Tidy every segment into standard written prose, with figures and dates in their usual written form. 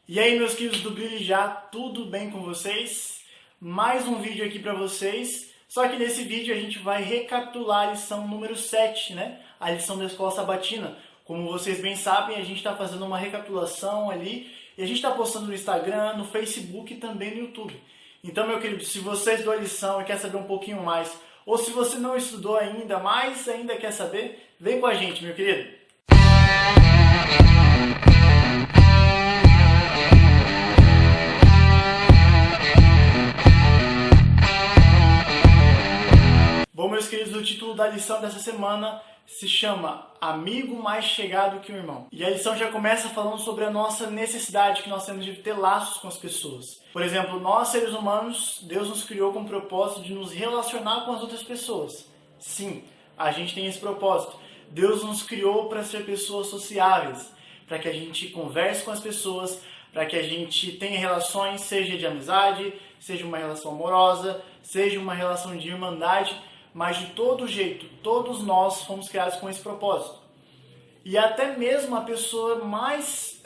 E aí, meus queridos do Brilhe Já, tudo bem com vocês? Mais um vídeo aqui para vocês. Só que nesse vídeo a gente vai recapitular a lição número 7, né? A lição da Escola Sabatina. Como vocês bem sabem, a gente está fazendo uma recapitulação ali e a gente está postando no Instagram, no Facebook e também no YouTube. Então, meu querido, se você estudou a lição e quer saber um pouquinho mais, ou se você não estudou ainda, mas ainda quer saber, vem com a gente, meu querido. Bom, meus queridos, o título da lição dessa semana se chama Amigo Mais Chegado que o Irmão. E a lição já começa falando sobre a nossa necessidade que nós temos de ter laços com as pessoas. Por exemplo, nós seres humanos, Deus nos criou com o propósito de nos relacionar com as outras pessoas. Sim, a gente tem esse propósito. Deus nos criou para ser pessoas sociáveis, para que a gente converse com as pessoas, para que a gente tenha relações, seja de amizade, seja uma relação amorosa, seja uma relação de irmandade, mas de todo jeito, todos nós fomos criados com esse propósito. E até mesmo a pessoa mais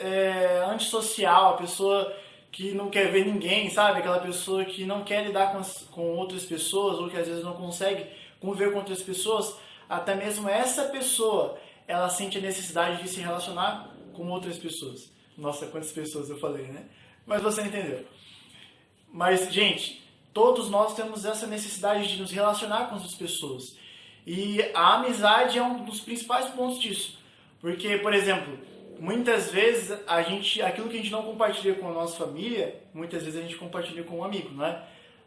antissocial, a pessoa que não quer ver ninguém, sabe? Aquela pessoa que não quer lidar com outras pessoas, ou que às vezes não consegue conviver com outras pessoas, até mesmo essa pessoa, ela sente a necessidade de se relacionar com outras pessoas. Nossa, quantas pessoas eu falei, né? Mas você entendeu. Mas, gente, todos nós temos essa necessidade de nos relacionar com outras pessoas. E a amizade é um dos principais pontos disso. Porque, por exemplo, muitas vezes aquilo que a gente não compartilha com a nossa família, muitas vezes a gente compartilha com um amigo, não é?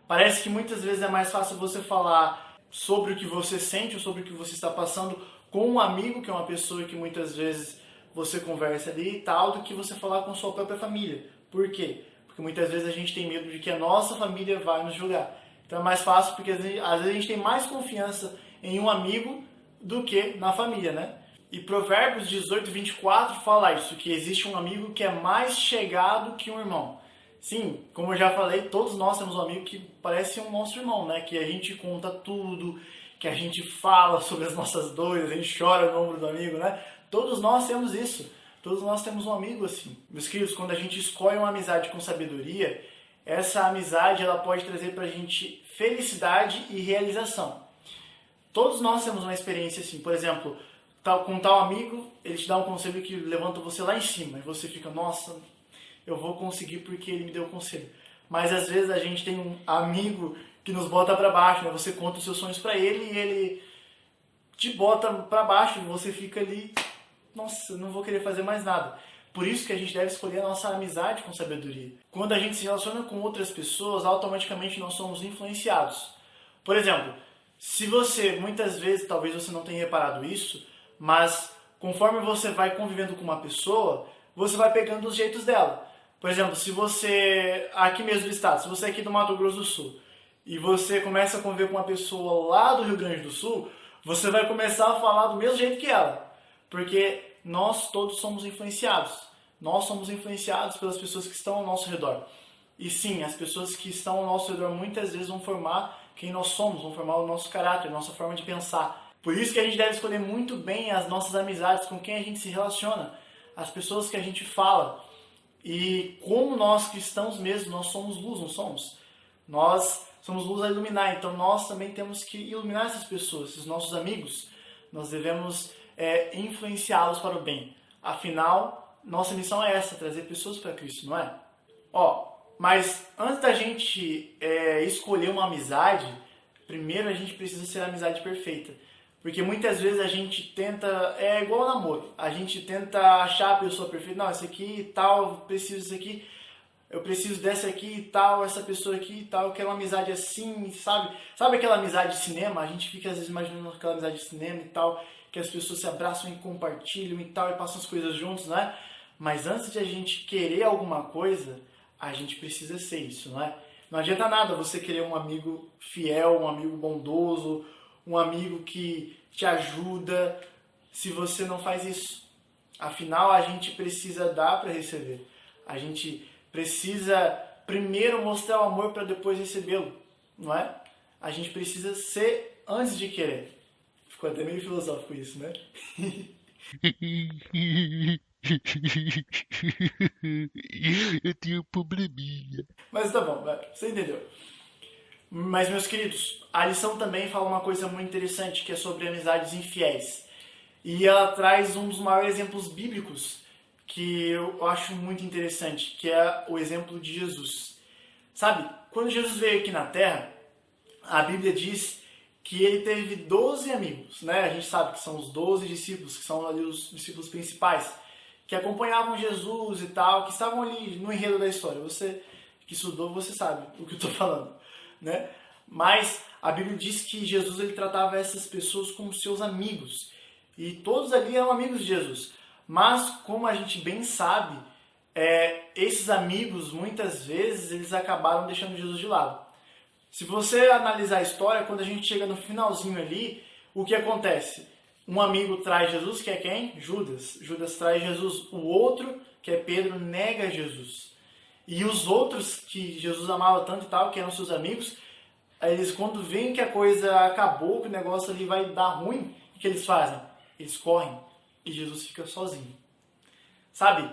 Parece que muitas vezes é mais fácil você falar sobre o que você sente ou sobre o que você está passando com um amigo, que é uma pessoa que muitas vezes você conversa ali e tal, do que você falar com sua própria família. Por quê? Porque muitas vezes a gente tem medo de que a nossa família vai nos julgar. Então é mais fácil porque às vezes a gente tem mais confiança em um amigo do que na família, né? E Provérbios 18:24 fala isso, que existe um amigo que é mais chegado que um irmão. Sim, como eu já falei, todos nós temos um amigo que parece um nosso irmão, né? Que a gente conta tudo, que a gente fala sobre as nossas dores, a gente chora no ombro do amigo, né? Todos nós temos isso. Todos nós temos um amigo assim. Meus queridos, quando a gente escolhe uma amizade com sabedoria, essa amizade ela pode trazer pra gente felicidade e realização. Todos nós temos uma experiência assim. Por exemplo, com tal amigo, ele te dá um conselho que levanta você lá em cima. E você fica, nossa, eu vou conseguir porque ele me deu o conselho. Mas às vezes a gente tem um amigo que nos bota pra baixo, né? Você conta os seus sonhos pra ele e ele te bota pra baixo e você fica ali, nossa, não vou querer fazer mais nada. Por isso que a gente deve escolher a nossa amizade com sabedoria. Quando a gente se relaciona com outras pessoas, automaticamente nós somos influenciados. Por exemplo, se você, muitas vezes, talvez você não tenha reparado isso, mas conforme você vai convivendo com uma pessoa, você vai pegando os jeitos dela. Por exemplo, se você, aqui mesmo do estado, se você é aqui do Mato Grosso do Sul, e você começa a conviver com uma pessoa lá do Rio Grande do Sul, você vai começar a falar do mesmo jeito que ela. Porque nós todos somos influenciados. Nós somos influenciados pelas pessoas que estão ao nosso redor. E sim, as pessoas que estão ao nosso redor muitas vezes vão formar quem nós somos, vão formar o nosso caráter, a nossa forma de pensar. Por isso que a gente deve escolher muito bem as nossas amizades, com quem a gente se relaciona, as pessoas que a gente fala. E como nós cristãos mesmo, nós somos luz, não somos? Nós somos luz a iluminar, então nós também temos que iluminar essas pessoas, esses nossos amigos. Nós devemos influenciá-los para o bem. Afinal, nossa missão é essa, trazer pessoas para Cristo, não é? Mas antes da gente escolher uma amizade, primeiro a gente precisa ser a amizade perfeita. Porque muitas vezes a gente tenta, é igual ao namoro, a gente tenta achar a pessoa perfeita, não, esse aqui e tal, eu preciso disso aqui, eu preciso dessa aqui e tal, essa pessoa aqui e tal, eu quero uma amizade assim, sabe? Sabe aquela amizade de cinema? A gente fica às vezes imaginando aquela amizade de cinema e tal, que as pessoas se abraçam e compartilham e tal, e passam as coisas juntos, né? Mas antes de a gente querer alguma coisa, a gente precisa ser isso, não é? Não adianta nada você querer um amigo fiel, um amigo bondoso, um amigo que te ajuda, se você não faz isso. Afinal, a gente precisa dar para receber. A gente precisa primeiro mostrar o amor para depois recebê-lo, não é? A gente precisa ser antes de querer. Ficou até meio filosófico isso, né? Eu tenho um probleminha. Mas tá bom, você entendeu. Mas, meus queridos, a lição também fala uma coisa muito interessante, que é sobre amizades infiéis. E ela traz um dos maiores exemplos bíblicos que eu acho muito interessante, que é o exemplo de Jesus. Sabe, quando Jesus veio aqui na Terra, a Bíblia diz que ele teve 12 amigos, né? A gente sabe que são os 12 discípulos, que são ali os discípulos principais, que acompanhavam Jesus e tal, que estavam ali no enredo da história. Você que estudou, você sabe o que eu estou falando, né? Mas a Bíblia diz que Jesus ele tratava essas pessoas como seus amigos. E todos ali eram amigos de Jesus. Mas, como a gente bem sabe, esses amigos, muitas vezes, eles acabaram deixando Jesus de lado. Se você analisar a história, quando a gente chega no finalzinho ali, o que acontece? Um amigo traz Jesus, que é quem? Judas. Judas traz Jesus. O outro, que é Pedro, nega Jesus. E os outros, que Jesus amava tanto e tal, que eram seus amigos, eles quando veem que a coisa acabou, que o negócio ali vai dar ruim, o que eles fazem? Eles correm e Jesus fica sozinho. Sabe?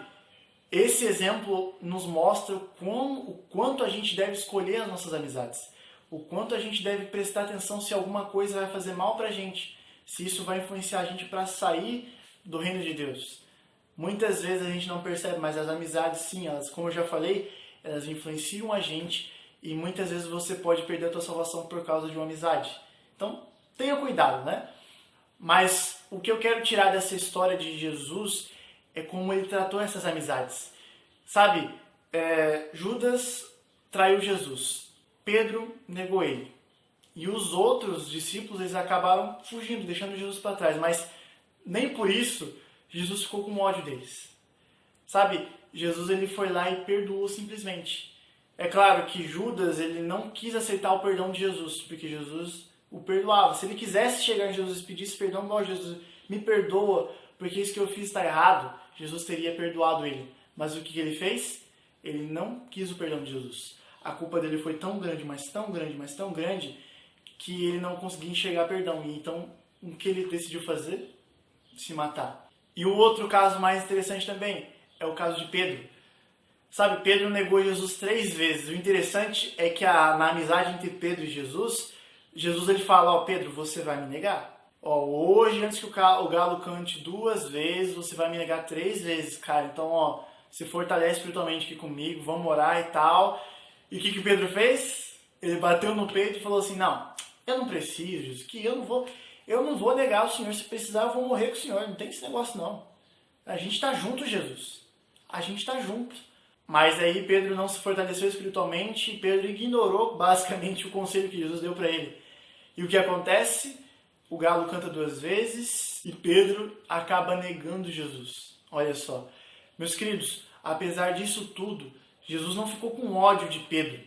Esse exemplo nos mostra o quanto a gente deve escolher as nossas amizades. O quanto a gente deve prestar atenção se alguma coisa vai fazer mal pra gente. Se isso vai influenciar a gente para sair do reino de Deus. Muitas vezes a gente não percebe, mas as amizades, sim, elas, como eu já falei, elas influenciam a gente e muitas vezes você pode perder a tua salvação por causa de uma amizade. Então, tenha cuidado, né? Mas o que eu quero tirar dessa história de Jesus é como ele tratou essas amizades. Sabe, Judas traiu Jesus, Pedro negou ele. E os outros discípulos eles acabaram fugindo, deixando Jesus para trás. Mas nem por isso Jesus ficou com ódio deles. Sabe, Jesus ele foi lá e perdoou simplesmente. É claro que Judas ele não quis aceitar o perdão de Jesus, porque Jesus o perdoava. Se ele quisesse chegar em Jesus e pedisse perdão, ó Jesus, me perdoa, porque isso que eu fiz está errado, Jesus teria perdoado ele. Mas o que ele fez? Ele não quis o perdão de Jesus. A culpa dele foi tão grande, mas tão grande, mas tão grande, que ele não conseguia enxergar perdão. E então, o que ele decidiu fazer? Se matar. E o outro caso mais interessante também é o caso de Pedro. Sabe, Pedro negou Jesus 3 vezes. O interessante é que na amizade entre Pedro e Jesus, Jesus ele fala, ó, Pedro, você vai me negar? Ó, hoje, antes que o galo cante 2 vezes, você vai me negar 3 vezes, cara. Então, ó, se fortalece espiritualmente aqui comigo, vamos orar e tal. E o que Pedro fez? Ele bateu no peito e falou assim, não, eu não preciso, Jesus, que eu não vou negar o Senhor. Se precisar, eu vou morrer com o Senhor. Não tem esse negócio, não. A gente está junto, Jesus. A gente está junto. Mas aí Pedro não se fortaleceu espiritualmente e Pedro ignorou basicamente o conselho que Jesus deu para ele. E o que acontece? O galo canta 2 vezes e Pedro acaba negando Jesus. Olha só. Meus queridos, apesar disso tudo, Jesus não ficou com ódio de Pedro.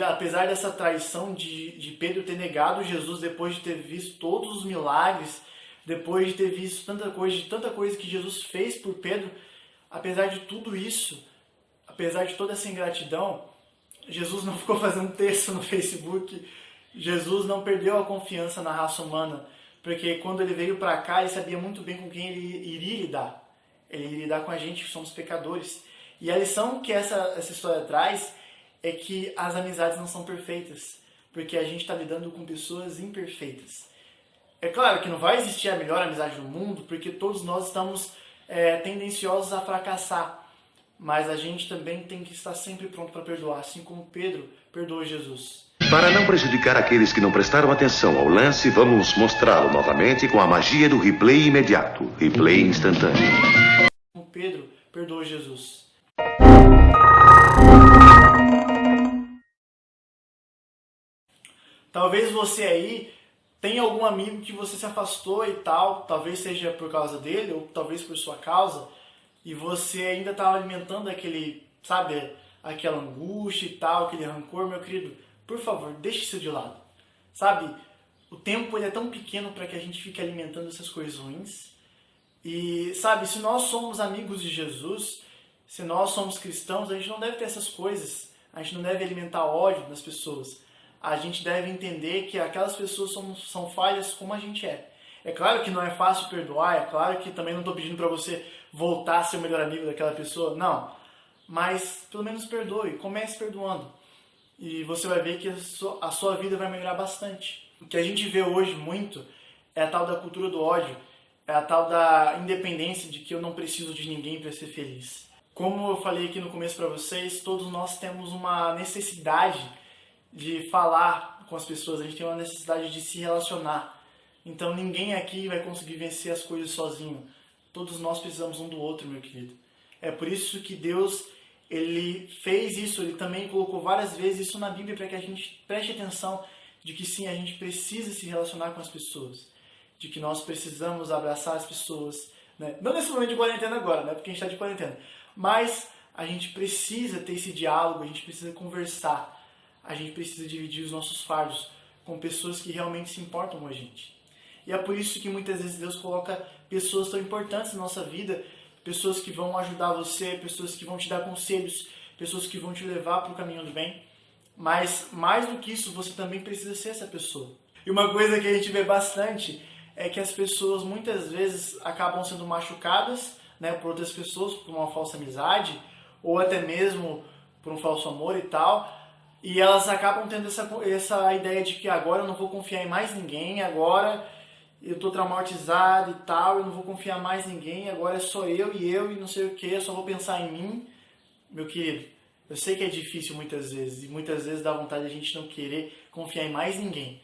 Apesar dessa traição de Pedro ter negado Jesus depois de ter visto todos os milagres, depois de ter visto tanta coisa que Jesus fez por Pedro, apesar de tudo isso, apesar de toda essa ingratidão, Jesus não ficou fazendo texto no Facebook, Jesus não perdeu a confiança na raça humana, porque quando ele veio para cá, ele sabia muito bem com quem ele iria lidar. Ele iria lidar com a gente, que somos pecadores. E a lição que essa história traz é que as amizades não são perfeitas, porque a gente está lidando com pessoas imperfeitas. É claro que não vai existir a melhor amizade do mundo, porque todos nós estamos tendenciosos a fracassar. Mas a gente também tem que estar sempre pronto para perdoar, assim como Pedro perdoou Jesus. Para não prejudicar aqueles que não prestaram atenção ao lance, vamos mostrá-lo novamente com a magia do replay imediato, replay instantâneo. Pedro perdoou Jesus. Talvez você aí tenha algum amigo que você se afastou e tal, talvez seja por causa dele ou talvez por sua causa, e você ainda está alimentando aquele, sabe, aquela angústia e tal, aquele rancor. Meu querido, por favor, deixe isso de lado. Sabe, o tempo ele é tão pequeno para que a gente fique alimentando essas coisas ruins. E, sabe, se nós somos amigos de Jesus, se nós somos cristãos, a gente não deve ter essas coisas. A gente não deve alimentar ódio nas pessoas. A gente deve entender que aquelas pessoas são falhas como a gente é. É claro que não é fácil perdoar, é claro que também não estou pedindo para você voltar a ser o melhor amigo daquela pessoa, não. Mas pelo menos perdoe, comece perdoando. E você vai ver que a sua vida vai melhorar bastante. O que a gente vê hoje muito é a tal da cultura do ódio, é a tal da independência de que eu não preciso de ninguém para ser feliz. Como eu falei aqui no começo para vocês, todos nós temos uma necessidade de falar com as pessoas, a gente tem uma necessidade de se relacionar. Então ninguém aqui vai conseguir vencer as coisas sozinho. Todos nós precisamos um do outro, meu querido. É por isso que Deus, Ele fez isso, Ele também colocou várias vezes isso na Bíblia para que a gente preste atenção de que sim, a gente precisa se relacionar com as pessoas, de que nós precisamos abraçar as pessoas, né? Não nesse momento de quarentena agora, né? Porque a gente está de quarentena, mas a gente precisa ter esse diálogo, a gente precisa conversar, a gente precisa dividir os nossos fardos com pessoas que realmente se importam com a gente. E é por isso que muitas vezes Deus coloca pessoas tão importantes na nossa vida, pessoas que vão ajudar você, pessoas que vão te dar conselhos, pessoas que vão te levar para o caminho do bem. Mas mais do que isso, você também precisa ser essa pessoa. E uma coisa que a gente vê bastante é que as pessoas muitas vezes acabam sendo machucadas, né, por outras pessoas, por uma falsa amizade, ou até mesmo por um falso amor e tal, e elas acabam tendo essa ideia de que agora eu não vou confiar em mais ninguém, agora eu estou traumatizado e tal, eu não vou confiar mais em ninguém, agora é só eu e não sei o que, eu só vou pensar em mim. Meu querido, eu sei que é difícil muitas vezes, e muitas vezes dá vontade de a gente não querer confiar em mais ninguém.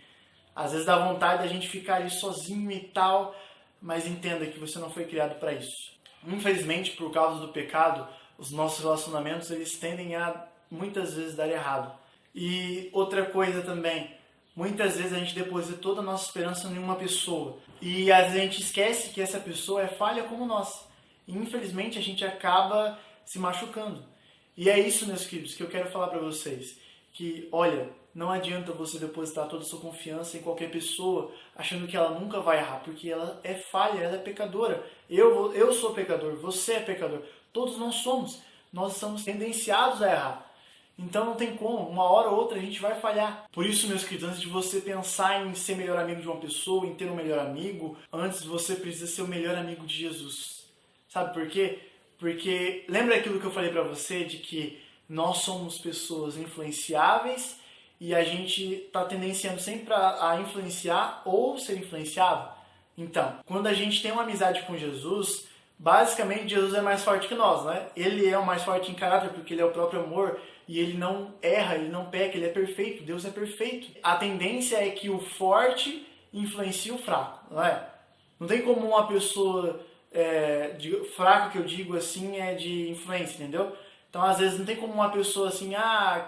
Às vezes dá vontade de a gente ficar ali sozinho e tal, mas entenda que você não foi criado para isso. Infelizmente, por causa do pecado, os nossos relacionamentos eles tendem a muitas vezes dar errado. E outra coisa também, muitas vezes a gente deposita toda a nossa esperança em uma pessoa. E às vezes a gente esquece que essa pessoa é falha como nós. E infelizmente a gente acaba se machucando. E é isso, meus queridos, que eu quero falar para vocês. Que, olha, não adianta você depositar toda a sua confiança em qualquer pessoa, achando que ela nunca vai errar, porque ela é falha, ela é pecadora. Eu sou pecador, você é pecador. Todos nós somos. Nós estamos tendenciados a errar. Então não tem como, uma hora ou outra a gente vai falhar. Por isso, meus queridos, antes de você pensar em ser melhor amigo de uma pessoa, em ter um melhor amigo, antes você precisa ser o melhor amigo de Jesus. Sabe por quê? Porque lembra aquilo que eu falei pra você, de que nós somos pessoas influenciáveis e a gente está tendenciando sempre a influenciar ou ser influenciado? Então, quando a gente tem uma amizade com Jesus, basicamente Jesus é mais forte que nós, né? Ele é o mais forte em caráter porque ele é o próprio amor e ele não erra, ele não peca, ele é perfeito, Deus é perfeito. A tendência é que o forte influencie o fraco, não é? Não tem como uma pessoa fraca, que eu digo assim, é de influência, entendeu? Então às vezes não tem como uma pessoa assim,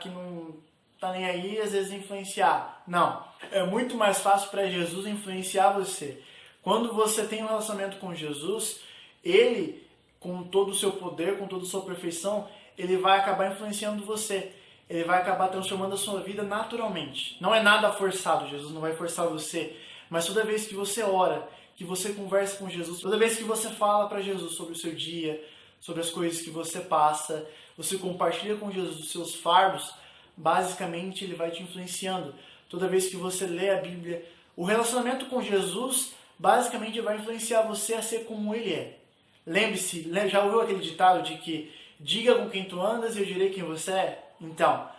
que não tá nem aí, às vezes influenciar. Não, é muito mais fácil para Jesus influenciar você. Quando você tem um relacionamento com Jesus, Ele, com todo o seu poder, com toda a sua perfeição, Ele vai acabar influenciando você. Ele vai acabar transformando a sua vida naturalmente. Não é nada forçado, Jesus não vai forçar você. Mas toda vez que você ora, que você conversa com Jesus, toda vez que você fala para Jesus sobre o seu dia, sobre as coisas que você passa, você compartilha com Jesus os seus fardos, basicamente Ele vai te influenciando. Toda vez que você lê a Bíblia, o relacionamento com Jesus, basicamente vai influenciar você a ser como Ele é. Lembre-se, já ouviu aquele ditado de que diga com quem tu andas e eu direi quem você é? Então,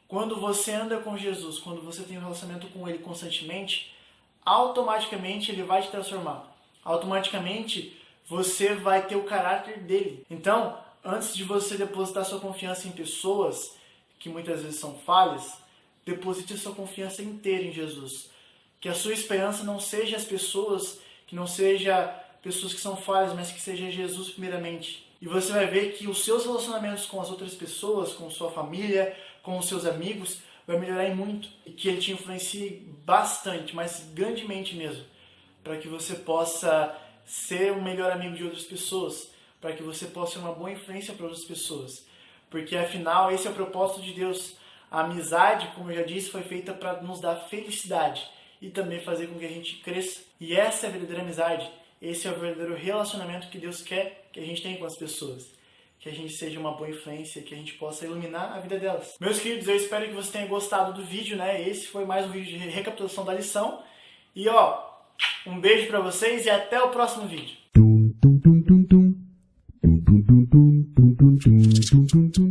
quando você anda com Jesus, quando você tem um relacionamento com Ele constantemente, automaticamente Ele vai te transformar. Automaticamente você vai ter o caráter dele. Então, antes de você depositar sua confiança em pessoas que muitas vezes são falhas, deposite a sua confiança inteira em Jesus. Que a sua esperança não seja as pessoas, que não seja pessoas que são falhas, mas que seja Jesus primeiramente. E você vai ver que os seus relacionamentos com as outras pessoas, com sua família, com os seus amigos, vai melhorar em muito. E que Ele te influencie bastante, mas grandemente mesmo, para que você possa ser o melhor amigo de outras pessoas, para que você possa ser uma boa influência para outras pessoas. Porque afinal, esse é o propósito de Deus. A amizade, como eu já disse, foi feita para nos dar felicidade e também fazer com que a gente cresça. E essa é a verdadeira amizade. Esse é o verdadeiro relacionamento que Deus quer que a gente tenha com as pessoas. Que a gente seja uma boa influência, que a gente possa iluminar a vida delas. Meus queridos, eu espero que você tenha gostado do vídeo, né? Esse foi mais um vídeo de recapitulação da lição. E um beijo pra vocês e até o próximo vídeo. tum, tum, tum, tum.